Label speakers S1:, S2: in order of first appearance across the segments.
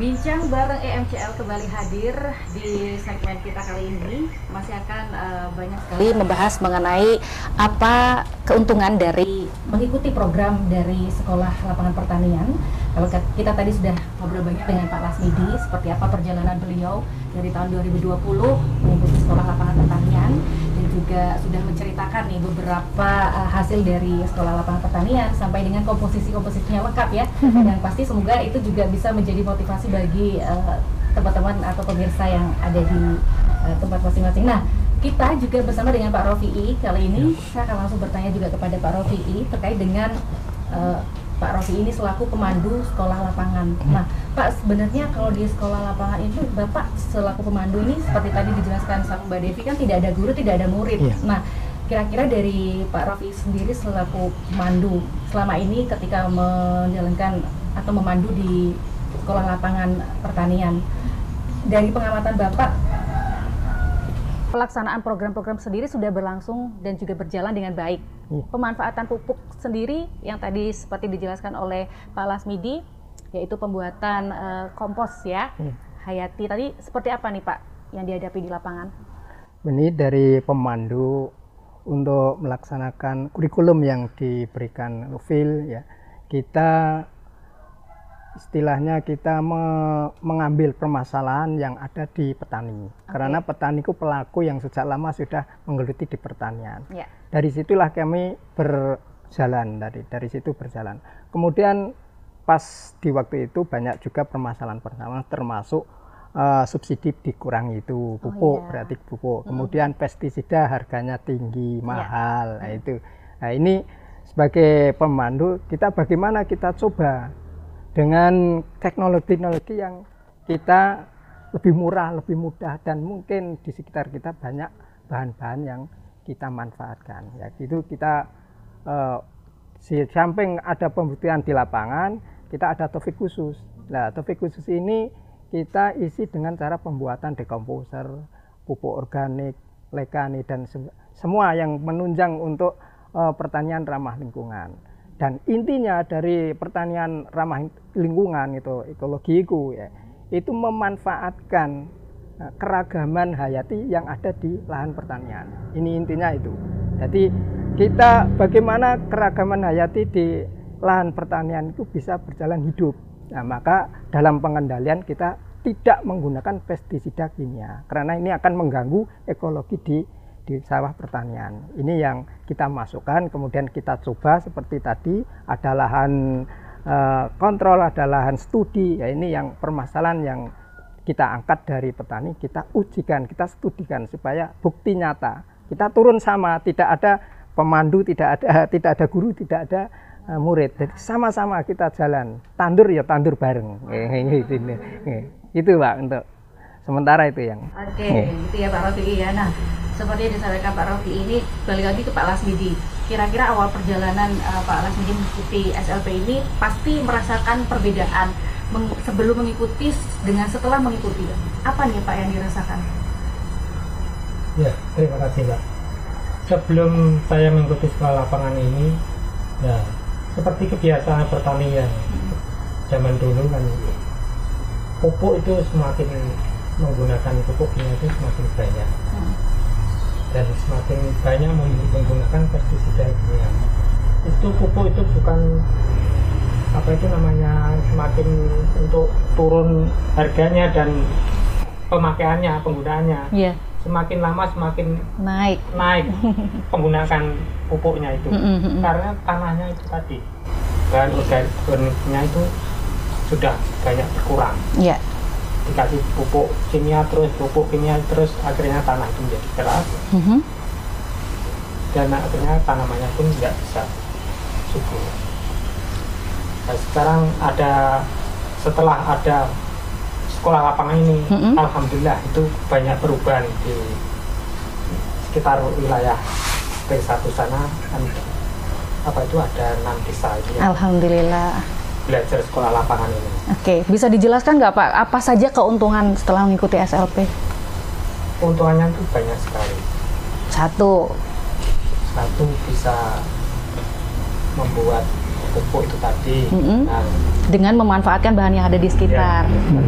S1: Bincang bareng EMCL kembali hadir di segmen kita kali ini. Masih akan banyak sekali membahas mengenai apa keuntungan dari mengikuti program dari Sekolah Lapangan Pertanian. Kalau kita tadi sudah ngobrol banyak dengan Pak Lasmidi, seperti apa perjalanan beliau dari tahun 2020 mengikuti Sekolah Lapangan Pertanian, dan juga sudah menceritakan nih beberapa hasil dari Sekolah Lapangan Pertanian sampai dengan komposisinya lengkap ya. Dan pasti semoga itu juga bisa menjadi motivasi bagi teman-teman atau pemirsa yang ada di tempat masing-masing. Nah, kita juga bersama dengan Pak Rofi'i kali ini. Saya akan langsung bertanya juga kepada Pak Rofi'i terkait dengan Pak Rofi'i ini selaku pemandu sekolah lapangan. Nah, Pak, sebenarnya kalau di sekolah lapangan itu Bapak selaku pemandu ini seperti tadi dijelaskan sama Mbak Devi kan tidak ada guru, tidak ada murid. Nah, kira-kira dari Pak Rofi'i sendiri selaku pemandu selama ini ketika menjalankan atau memandu di sekolah lapangan pertanian, dari pengamatan Bapak, pelaksanaan program-program sendiri sudah berlangsung dan juga berjalan dengan baik. Pemanfaatan pupuk sendiri yang tadi seperti dijelaskan oleh Pak Lasmidi, yaitu pembuatan kompos ya, hayati. Tadi seperti apa nih Pak yang dihadapi di lapangan?
S2: Ini dari pemandu untuk melaksanakan kurikulum yang diberikan Phil ya, kita istilahnya kita mengambil permasalahan yang ada di petani. Karena petani itu pelaku yang sejak lama sudah menggeluti di pertanian. Dari situlah kami berjalan, dari situ berjalan. Kemudian pas di waktu itu banyak juga permasalahan termasuk subsidi dikurangi itu, pupuk, berarti pupuk. Kemudian pestisida harganya tinggi, mahal. Nah itu. Nah ini sebagai pemandu kita bagaimana kita coba dengan teknologi yang kita lebih murah, lebih mudah, dan mungkin di sekitar kita banyak bahan-bahan yang kita manfaatkan. Ya gitu kita di samping ada pembuktian di lapangan, kita ada topik khusus. Nah, topik khusus ini kita isi dengan cara pembuatan dekomposer, pupuk organik, lekani, dan semua yang menunjang untuk pertanian ramah lingkungan. Dan intinya dari pertanian ramah lingkungan itu ekologi itu memanfaatkan keragaman hayati yang ada di lahan pertanian. Ini intinya itu. Jadi kita bagaimana keragaman hayati di lahan pertanian itu bisa berjalan hidup. Nah, maka dalam pengendalian kita tidak menggunakan pestisida kimia karena ini akan mengganggu ekologi di sawah pertanian. Ini yang kita masukkan, kemudian kita coba seperti tadi ada lahan kontrol, ada lahan studi. Ya ini yang permasalahan yang kita angkat dari petani, kita ujikan, kita studikan supaya bukti nyata. Kita turun sama, tidak ada pemandu, tidak ada guru, tidak ada murid. Jadi sama-sama kita jalan. Tandur ya tandur bareng. Itu Pak untuk sementara itu yang.
S1: Oke, gitu ya Pak Rofi'i ya. Nah, seperti yang disampaikan Pak Rofi'i ini, balik lagi ke Pak Lasmidi. Kira-kira awal perjalanan Pak Lasmidi mengikuti SLP ini pasti merasakan perbedaan sebelum mengikuti dengan setelah mengikuti. Apa nih Pak yang dirasakan?
S3: Ya, terima kasih Pak. Sebelum saya mengikuti sekolah lapangan ini, ya seperti kebiasaan pertanian zaman dulu kan, pupuk itu semakin menggunakan pupuknya itu semakin banyak. Dan semakin banyak menggunakan pestisida kimia. Itu pupuk itu bukan apa itu namanya, semakin untuk turun harganya dan pemakaiannya, penggunaannya. Semakin lama semakin naik penggunaan pupuknya itu. Karena tanahnya itu tadi bahan organiknya itu sudah banyak berkurang. Dikasih pupuk kimia terus akhirnya tanah itu menjadi keras. Dan akhirnya tanamannya pun tidak bisa subur. Nah, sekarang setelah ada sekolah lapangan ini, alhamdulillah itu banyak perubahan di sekitar wilayah P1 sana. Apa itu ada 6 desa itu ya.
S1: Alhamdulillah.
S3: Belajar sekolah lapangan ini.
S1: Oke, bisa dijelaskan nggak Pak, apa saja keuntungan setelah mengikuti SLP?
S3: Keuntungannya itu banyak sekali.
S1: Satu
S3: bisa membuat pupuk itu tadi. Nah,
S1: dengan memanfaatkan bahan yang ada di sekitar.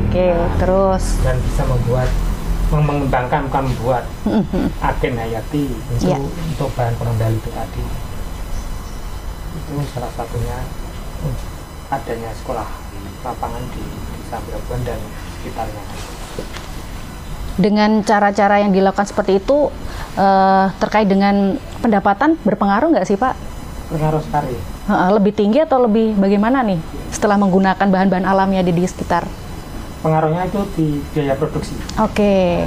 S1: Oke, terus
S3: dan bisa mengembangkan, bukan membuat agen hayati untuk bahan pengendali itu tadi. Itu salah satunya adanya sekolah lapangan di Desa Ambirabuan dan sekitarnya.
S1: Dengan cara-cara yang dilakukan seperti itu terkait dengan pendapatan berpengaruh nggak sih Pak?
S3: Pengaruh sekali.
S1: Lebih tinggi atau lebih bagaimana nih setelah menggunakan bahan-bahan alam yang ada di sekitar?
S3: Pengaruhnya itu di biaya produksi.
S1: Oke.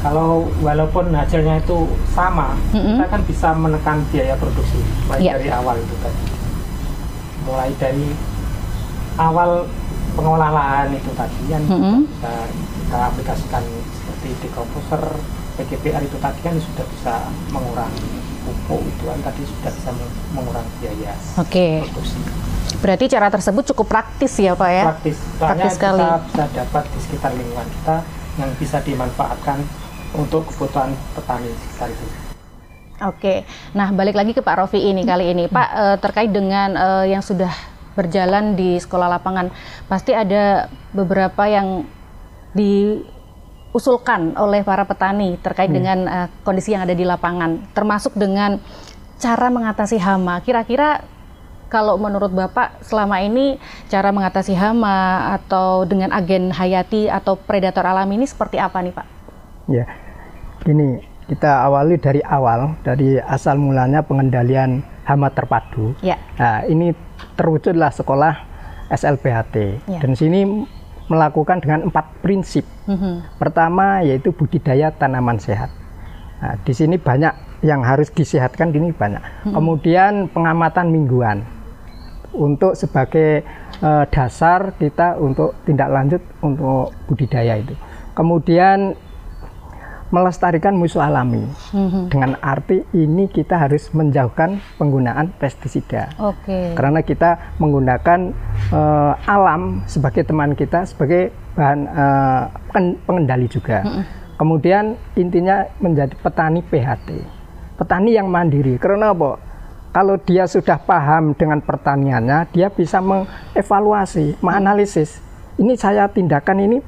S3: Kalau walaupun hasilnya itu sama, kita kan bisa menekan biaya produksi mulai dari awal itu tadi. Mulai dari awal pengelolaan lahan itu tadi yang bisa kita aplikasikan seperti dekomposer, PGPR itu tadi kan sudah bisa mengurangi pupuk itu kan tadi sudah bisa mengurangi biaya produksi.
S1: Berarti cara tersebut cukup praktis ya Pak ya?
S3: Praktis
S1: sekali.
S3: Kita bisa dapat di sekitar lingkungan kita yang bisa dimanfaatkan untuk kebutuhan petani sekitar itu.
S1: Oke, nah balik lagi ke Pak Rofi ini kali ini Pak, terkait dengan yang sudah berjalan di sekolah lapangan, pasti ada beberapa yang diusulkan oleh para petani terkait dengan kondisi yang ada di lapangan, termasuk dengan cara mengatasi hama. Kira-kira kalau menurut Bapak selama ini cara mengatasi hama atau dengan agen hayati atau predator alami ini seperti apa nih Pak?
S2: Ya, gini, kita awali dari awal, dari asal mulanya pengendalian hama terpadu.
S1: Ya.
S2: Nah, ini terwujudlah sekolah SLBHT. Dan sini melakukan dengan 4 prinsip. Pertama yaitu budidaya tanaman sehat. Nah, di sini banyak yang harus disehatkan, ini banyak. Kemudian pengamatan mingguan untuk sebagai dasar kita untuk tindak lanjut untuk budidaya itu. Kemudian melestarikan musuh alami, dengan arti ini kita harus menjauhkan penggunaan pestisida. Karena kita menggunakan alam sebagai teman kita, sebagai bahan pengendali juga. Kemudian intinya menjadi petani PHT, petani yang mandiri. Karena apa? Kalau dia sudah paham dengan pertaniannya, dia bisa mengevaluasi, menganalisis. Ini saya tindakan ini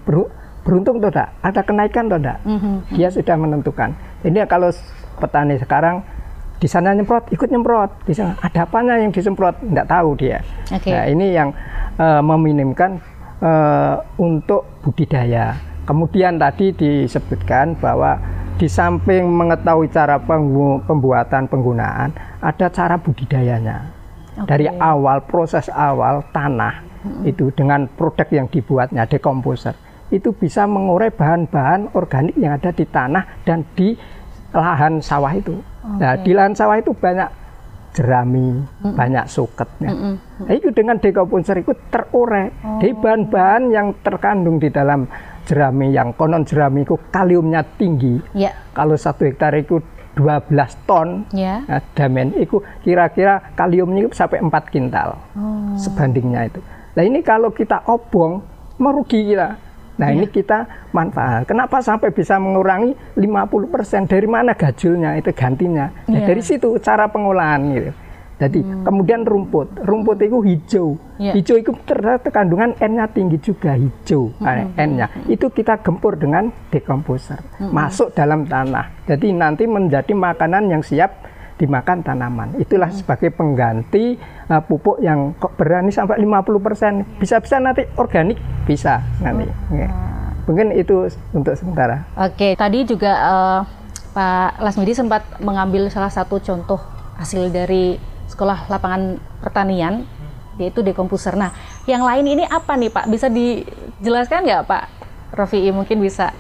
S2: beruntung atau tidak? Ada kenaikan atau tidak? Dia sudah menentukan. Ini kalau petani sekarang di sana nyemprot, ikut nyemprot. Di sana ada apanya yang disemprot? Tidak tahu dia. Nah, ini yang meminimkan untuk budidaya. Kemudian tadi disebutkan bahwa di samping mengetahui cara pembuatan penggunaan, ada cara budidayanya. Dari awal, proses awal tanah itu dengan produk yang dibuatnya, dekomposer, itu bisa mengurai bahan-bahan organik yang ada di tanah dan di lahan sawah itu. Nah, di lahan sawah itu banyak jerami, banyak suketnya. Nah, itu dengan dekomposer itu terurai. Jadi bahan-bahan yang terkandung di dalam jerami, yang konon jerami itu kaliumnya tinggi. Kalau 1 hektar itu 12 ton, nah, damen itu kira-kira kaliumnya sampai 4 kintal sebandingnya itu. Nah, ini kalau kita obong merugi kita. Nah, ini kita manfaat. Kenapa sampai bisa mengurangi 50%? Dari mana gajulnya itu gantinya? Nah, dari situ cara pengolahan gitu. Jadi kemudian rumput itu hijau. Hijau itu ternyata kandungan N-nya tinggi juga, hijau N-nya. Itu kita gempur dengan dekomposer, masuk dalam tanah. Jadi nanti menjadi makanan yang siap dimakan tanaman. Itulah sebagai pengganti pupuk yang berani sampai 50%. Bisa-bisa nanti organik bisa nanti. Mungkin itu untuk sementara.
S1: Oke, tadi juga Pak Lasmidi sempat mengambil salah satu contoh hasil dari sekolah lapangan pertanian, yaitu dekomposer. Nah, yang lain ini apa nih Pak? Bisa dijelaskan nggak Pak Rofi? Mungkin bisa.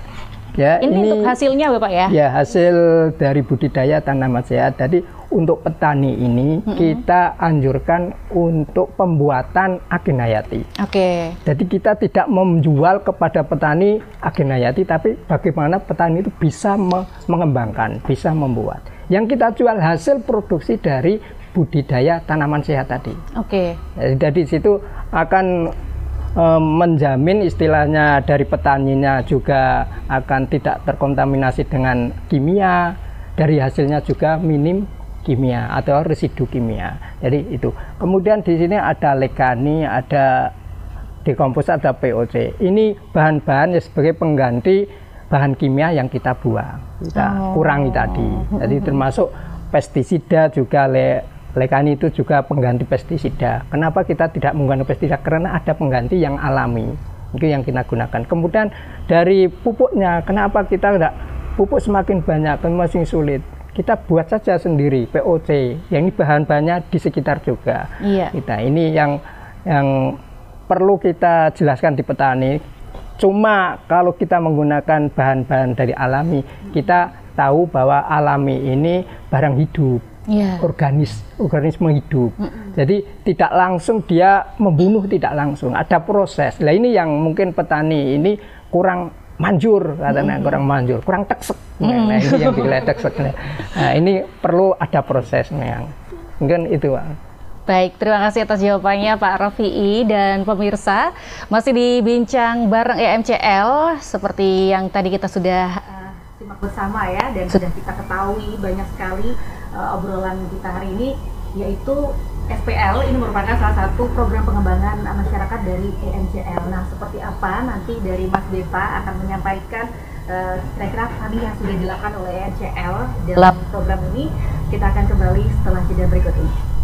S2: Ya,
S1: ini untuk hasilnya Bapak ya? Ya,
S2: hasil dari budidaya tanaman sehat. Jadi untuk petani ini kita anjurkan untuk pembuatan agen hayati. Jadi kita tidak menjual kepada petani agen hayati, tapi bagaimana petani itu bisa mengembangkan, bisa membuat. Yang kita jual hasil produksi dari budidaya tanaman sehat tadi. Jadi situ akan menjamin istilahnya dari petaninya juga akan tidak terkontaminasi dengan kimia, dari hasilnya juga minim kimia atau residu kimia. Jadi itu. Kemudian di sini ada lekani, ada dekomposa, ada POC. Ini bahan-bahan sebagai pengganti bahan kimia yang kita buang, kita kurangi tadi. Jadi termasuk pestisida juga, lekani itu juga pengganti pestisida. Kenapa kita tidak menggunakan pestisida? Karena ada pengganti yang alami, itu yang kita gunakan. Kemudian dari pupuknya, kenapa kita tidak pupuk semakin banyak, semakin sulit? Kita buat saja sendiri POC, yang ini bahan-bahannya di sekitar juga. Kita ini yang perlu kita jelaskan di petani. Cuma kalau kita menggunakan bahan-bahan dari alami, kita tahu bahwa alami ini barang hidup, organisme hidup. Jadi tidak langsung dia membunuh, tidak langsung, ada proses. Nah ini yang mungkin petani ini kurang manjur, katanya kurang manjur, kurang teksek. Nah ini yang dikira teksek. Nah ini perlu ada prosesnya. Mungkin itu, Pak.
S1: Baik, terima kasih atas jawabannya Pak Rafi'i. Dan pemirsa, masih dibincang bareng EMCL seperti yang tadi kita sudah simak bersama ya, dan sudah kita ketahui banyak sekali obrolan kita hari ini, yaitu SPL ini merupakan salah satu program pengembangan masyarakat dari EMCL. Nah, seperti apa nanti dari Mas Deva akan menyampaikan kira-kira tadi yang sudah dilakukan oleh EMCL dalam program ini. Kita akan kembali setelah jeda berikut ini.